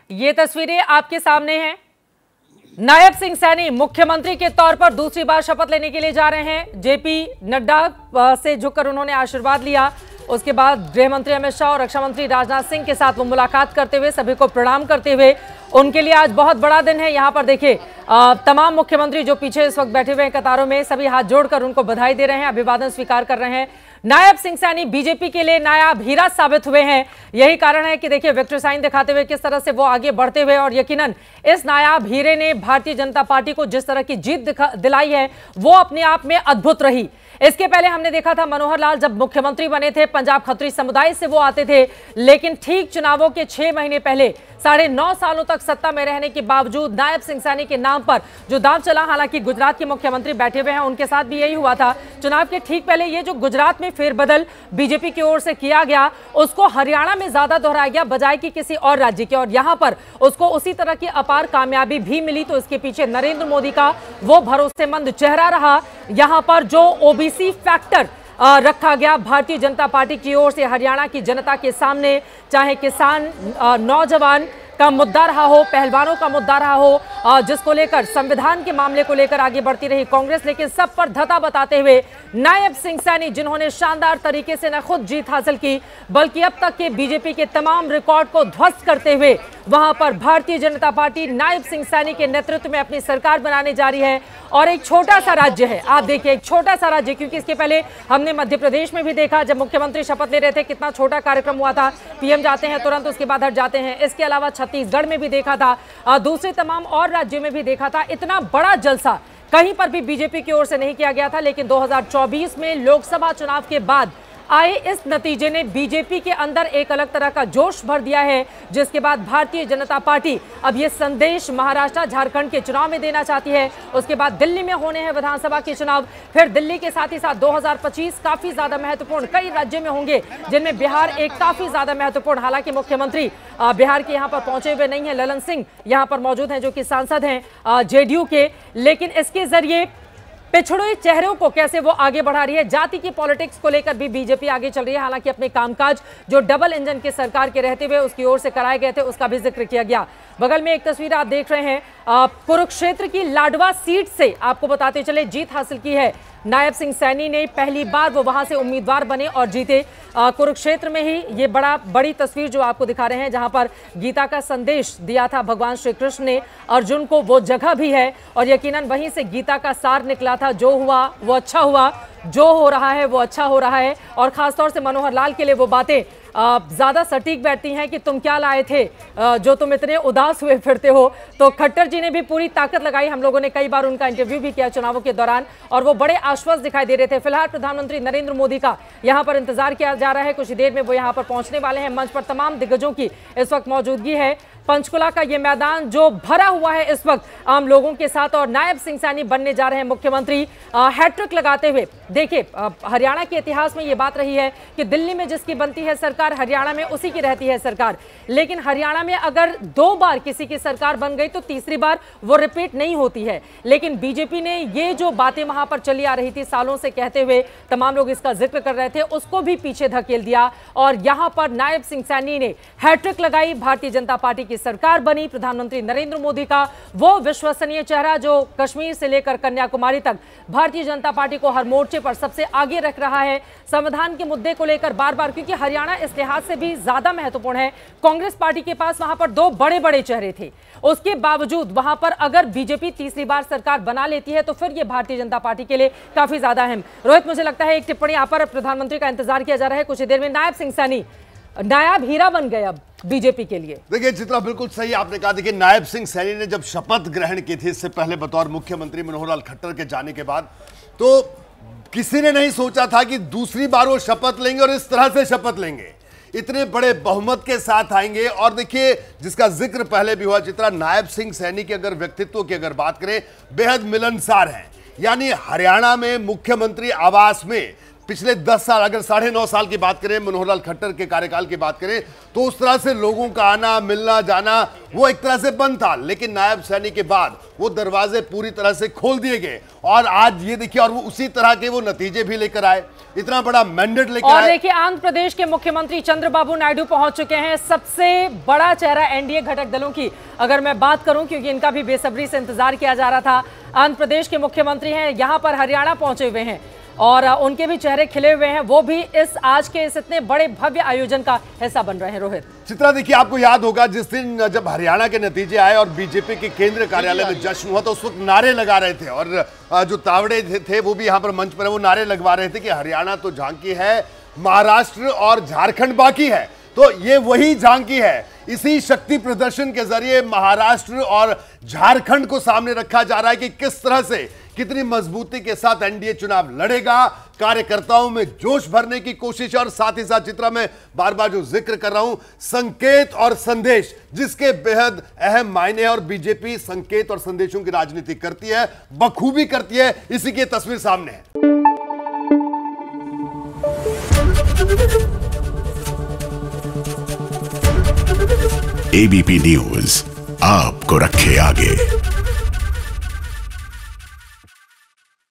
ये तस्वीरें आपके सामने हैं। नायब सिंह सैनी मुख्यमंत्री के तौर पर दूसरी बार शपथ लेने के लिए जा रहे हैं। जेपी नड्डा से झुककर उन्होंने आशीर्वाद लिया। उसके बाद गृह मंत्री अमित शाह और रक्षा मंत्री राजनाथ सिंह के साथ वो मुलाकात करते हुए सभी को प्रणाम करते हुए, उनके लिए आज बहुत बड़ा दिन है। यहाँ पर देखिए तमाम मुख्यमंत्री जो पीछे इस वक्त बैठे हुए हैं कतारों में, सभी हाथ जोड़कर उनको बधाई दे रहे हैं, अभिवादन स्वीकार कर रहे हैं। नायब सिंह सैनी बीजेपी के लिए नायाब हीरा साबित हुए हैं। यही कारण है कि देखिए विक्ट्री साइन दिखाते हुए किस तरह से वो आगे बढ़ते हुए, और यकीनन इस नायाब हीरे ने भारतीय जनता पार्टी को जिस तरह की जीत दिलाई है वो अपने आप में अद्भुत रही। इसके पहले हमने देखा था मनोहर लाल जब मुख्यमंत्री बने थे, पंजाब खत्री समुदाय से वो आते थे, लेकिन ठीक चुनावों के 6 महीने पहले 9.5 सालों तक सत्ता में रहने के बावजूद नायब सिंह सैनी के नाम पर जो दांव चला, हालांकि गुजरात के मुख्यमंत्री बैठे हुए हैं, उनके साथ भी यही हुआ था। चुनाव के ठीक पहले ये जो गुजरात में फेरबदल बीजेपी की ओर से किया गया, उसको हरियाणा में ज्यादा दोहराया गया बजाय कि किसी और राज्य के, और यहां पर उसको उसी तरह की अपार कामयाबी भी मिली। तो इसके पीछे नरेंद्र मोदी का वो भरोसेमंद चेहरा रहा। यहां पर जो ओबीसी फैक्टर रखा गया भारतीय जनता पार्टी की ओर से हरियाणा की जनता के सामने, चाहे किसान, नौजवान का मुद्दा रहा हो, पहलवानों का मुद्दा रहा हो, जिसको लेकर संविधान के मामले को लेकर आगे बढ़ती रही कांग्रेस, लेकिन सब पर धता बताते हुए नायब सिंह सैनी, जिन्होंने शानदार तरीके से न खुद जीत हासिल की बल्कि अब तक के बीजेपी के तमाम रिकॉर्ड को ध्वस्त करते हुए वहां पर भारतीय जनता पार्टी नायब सिंह सैनी के नेतृत्व में अपनी सरकार बनाने जा रही है। और एक छोटा सा राज्य है, आप देखिए एक छोटा सा राज्य, क्योंकि इसके पहले हमने मध्य प्रदेश में भी देखा जब मुख्यमंत्री शपथ ले रहे थे कितना छोटा कार्यक्रम हुआ था, पीएम जाते हैं तुरंत उसके बाद हट जाते हैं। इसके अलावा छत्तीसगढ़ में भी देखा था, दूसरे तमाम और राज्यों में भी देखा था। इतना बड़ा जलसा कहीं पर भी बीजेपी की ओर से नहीं किया गया था, लेकिन 2024 में लोकसभा चुनाव के बाद आए इस नतीजे ने बीजेपी के अंदर एक अलग तरह का जोश भर दिया है, जिसके बाद भारतीय जनता पार्टी अब ये संदेश महाराष्ट्र, झारखंड के चुनाव में देना चाहती है। उसके बाद दिल्ली में होने हैं विधानसभा के चुनाव, फिर दिल्ली के साथ ही साथ 2025 काफी ज्यादा महत्वपूर्ण कई राज्यों में होंगे, जिनमें बिहार एक काफी ज्यादा महत्वपूर्ण, हालांकि मुख्यमंत्री बिहार के यहाँ पर पहुंचे हुए नहीं है, ललन सिंह यहाँ पर मौजूद हैं जो कि सांसद हैं जेडीयू के, लेकिन इसके जरिए पिछड़े चेहरों को कैसे वो आगे बढ़ा रही है। जाति की पॉलिटिक्स को लेकर भी बीजेपी आगे चल रही है, हालांकि अपने कामकाज जो डबल इंजन की सरकार के रहते हुए उसकी ओर से कराए गए थे उसका भी जिक्र किया गया। बगल में एक तस्वीर आप देख रहे हैं, कुरुक्षेत्र की लाडवा सीट से आपको बताते चले जीत हासिल की है नायब सिंह सैनी ने। पहली बार वो वहां से उम्मीदवार बने और जीते। कुरुक्षेत्र में ही ये बड़ी तस्वीर जो आपको दिखा रहे हैं, जहां पर गीता का संदेश दिया था भगवान श्री कृष्ण ने अर्जुन को, वो जगह भी है और यकीनन वहीं से गीता का सार निकला था। जो हुआ वो अच्छा हुआ, जो हो रहा है वो अच्छा हो रहा है। और खासतौर से मनोहर लाल के लिए वो बातें ज्यादा सटीक बैठती हैं कि तुम क्या लाए थे जो तुम इतने उदास हुए फिरते हो। तो खट्टर जी ने भी पूरी ताकत लगाई, हम लोगों ने कई बार उनका इंटरव्यू भी किया चुनावों के दौरान, और वो बड़े आश्वस्त दिखाई दे रहे थे। फिलहाल प्रधानमंत्री नरेंद्र मोदी का यहाँ पर इंतजार किया जा रहा है, कुछ देर में वो यहाँ पर पहुंचने वाले हैं। मंच पर तमाम दिग्गजों की इस वक्त मौजूदगी है। पंचकुला का ये मैदान जो भरा हुआ है इस वक्त आम लोगों के साथ, और नायब सिंह सैनी बनने जा रहे हैं मुख्यमंत्री हैट्रिक लगाते हुए। देखिए हरियाणा के इतिहास में ये बात रही है कि दिल्ली में जिसकी बनती है सरकार, हरियाणा में उसी की रहती है सरकार, लेकिन हरियाणा में अगर 2 बार किसी की सरकार बन गई तो तीसरी बार वो रिपीट नहीं होती है। लेकिन बीजेपी ने ये जो बातें वहां पर चली आ रही थी सालों से कहते हुए, तमाम लोग इसका जिक्र कर रहे थे, उसको भी पीछे धकेल दिया और यहां पर नायब सिंह सैनी ने हैट्रिक लगाई। भारतीय जनता पार्टी की सरकार बनी, प्रधानमंत्री नरेंद्र मोदी का वो विश्वसनीय चेहरा जो कश्मीर से लेकर कन्याकुमारी तक भारतीय जनता पार्टी को हर मोर्चे पर सबसे आगे रख रहा है। संविधान के मुद्दे को लेकर बार बार, क्योंकि हरियाणा इस लिहाज से भी ज्यादा महत्वपूर्ण है, कांग्रेस पार्टी के पास वहां पर 2 बड़े बड़े चेहरे थे, उसके बावजूद वहां पर अगर बीजेपी तीसरी बार सरकार बना लेती है तो फिर ये भारतीय जनता पार्टी के लिए काफी ज्यादा अहम। रोहित, मुझे लगता है एक टिप्पणी आप पर प्रधानमंत्री का इंतजार किया जा रहा है, कुछ देर में नायब सिंह सैनी नायाब हीरा बन गए अब बीजेपी के लिए। देखिए चित्रा, बिल्कुल सही आपने कहा। देखिए नायब सिंह सैनी ने जब शपथ ग्रहण की थी इससे पहले बतौर मुख्यमंत्री मनोहर लाल खट्टर के जाने के बाद, तो किसी ने नहीं सोचा था कि दूसरी बार वो शपथ लेंगे और इस तरह से शपथ लेंगे, इतने बड़े बहुमत के साथ आएंगे। और देखिए जिसका जिक्र पहले भी हुआ चित्रा, नायब सिंह सैनी के अगर व्यक्तित्व की अगर बात करें, बेहद मिलनसार हैं। यानी हरियाणा में मुख्यमंत्री आवास में पिछले 10 साल, अगर 9.5 साल की बात करें, मनोहर लाल खट्टर के कार्यकाल की बात करें, तो उस तरह से लोगों का आना मिलना जाना वो एक तरह से बंद था। लेकिन नायब सैनी के बाद वो दरवाजे पूरी तरह से खोल दिए गए और आज ये देखिए, और वो उसी तरह के वो नतीजे भी लेकर आए, इतना बड़ा मैंडेट लेकर आए। और देखिए, आंध्र प्रदेश के मुख्यमंत्री चंद्रबाबू नायडू पहुंच चुके हैं, सबसे बड़ा चेहरा एनडीए घटक दलों की अगर मैं बात करूं, क्योंकि इनका भी बेसब्री से इंतजार किया जा रहा था। आंध्र प्रदेश के मुख्यमंत्री हैं, यहां पर हरियाणा पहुंचे हुए हैं और उनके भी चेहरे खिले हुए हैं, वो भी आज के इस इतने बड़े भव्य आयोजन का हिस्सा बन रहे हैं। रोहित, चित्रा देखिए, आपको याद होगा जिस दिन जब हरियाणा के नतीजे आए और बीजेपी के केंद्रीय कार्यालय में जश्न हुआ, तो उस वक्त नारे लगा रहे थे और जो तावड़े थे वो भी यहाँ पर मंच पर वो नारे लगवा रहे थे कि हरियाणा तो झांकी है, महाराष्ट्र और झारखंड बाकी है। तो ये वही झांकी है, इसी शक्ति प्रदर्शन के जरिए महाराष्ट्र और झारखंड को सामने रखा जा रहा है कि किस तरह से, कितनी मजबूती के साथ एनडीए चुनाव लड़ेगा। कार्यकर्ताओं में जोश भरने की कोशिश और साथ ही साथ चित्रा में बार बार जो जिक्र कर रहा हूं, संकेत और संदेश, जिसके बेहद अहम मायने हैं और बीजेपी संकेत और संदेशों की राजनीति करती है, बखूबी करती है। इसी की तस्वीर सामने है। एबीपी न्यूज आपको रखे आगे।